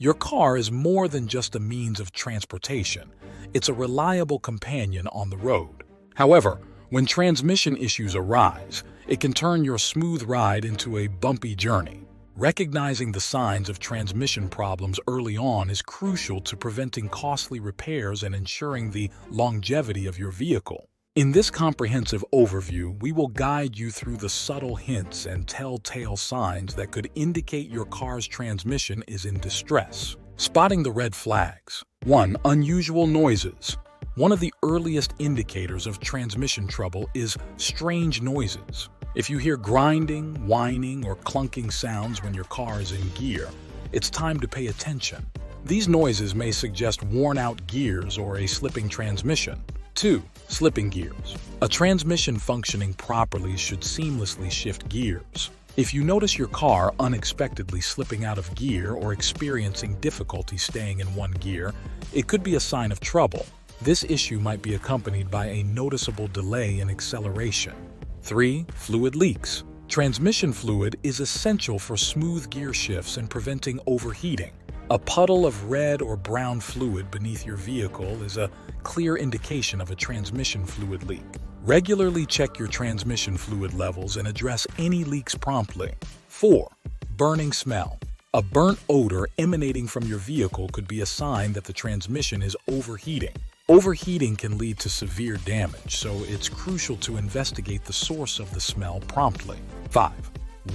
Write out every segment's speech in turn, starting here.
Your car is more than just a means of transportation. It's a reliable companion on the road. However, when transmission issues arise, it can turn your smooth ride into a bumpy journey. Recognizing the signs of transmission problems early on is crucial to preventing costly repairs and ensuring the longevity of your vehicle. In this comprehensive overview, we will guide you through the subtle hints and telltale signs that could indicate your car's transmission is in distress. Spotting the red flags. 1. Unusual noises. One of the earliest indicators of transmission trouble is strange noises. If you hear grinding, whining, or clunking sounds when your car is in gear, it's time to pay attention. These noises may suggest worn-out gears or a slipping transmission. 2. Slipping gears. A transmission functioning properly should seamlessly shift gears. If you notice your car unexpectedly slipping out of gear or experiencing difficulty staying in one gear, it could be a sign of trouble. This issue might be accompanied by a noticeable delay in acceleration. 3. Fluid leaks. Transmission fluid is essential for smooth gear shifts and preventing overheating. A puddle of red or brown fluid beneath your vehicle is a clear indication of a transmission fluid leak. Regularly check your transmission fluid levels and address any leaks promptly. 4. Burning smell. A burnt odor emanating from your vehicle could be a sign that the transmission is overheating. Overheating can lead to severe damage, so it's crucial to investigate the source of the smell promptly. 5.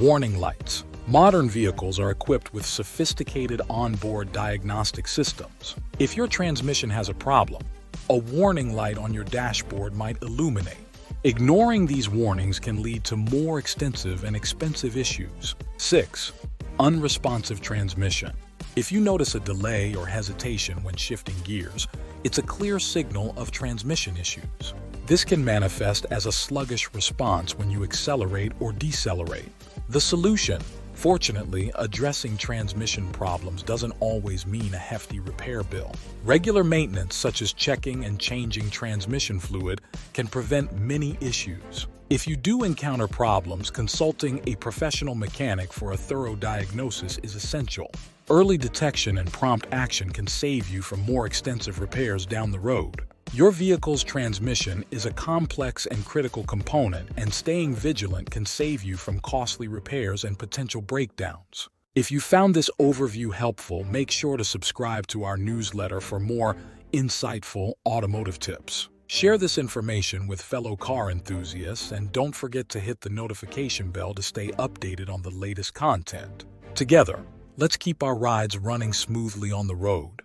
Warning lights. Modern vehicles are equipped with sophisticated onboard diagnostic systems. If your transmission has a problem, a warning light on your dashboard might illuminate. Ignoring these warnings can lead to more extensive and expensive issues. 6. Unresponsive transmission. If you notice a delay or hesitation when shifting gears, it's a clear signal of transmission issues. This can manifest as a sluggish response when you accelerate or decelerate. The solution. Fortunately, addressing transmission problems doesn't always mean a hefty repair bill. Regular maintenance, such as checking and changing transmission fluid, can prevent many issues. If you do encounter problems, consulting a professional mechanic for a thorough diagnosis is essential. Early detection and prompt action can save you from more extensive repairs down the road. Your vehicle's transmission is a complex and critical component, and staying vigilant can save you from costly repairs and potential breakdowns. If you found this overview helpful, make sure to subscribe to our newsletter for more insightful automotive tips. Share this information with fellow car enthusiasts, and don't forget to hit the notification bell to stay updated on the latest content. Together, let's keep our rides running smoothly on the road.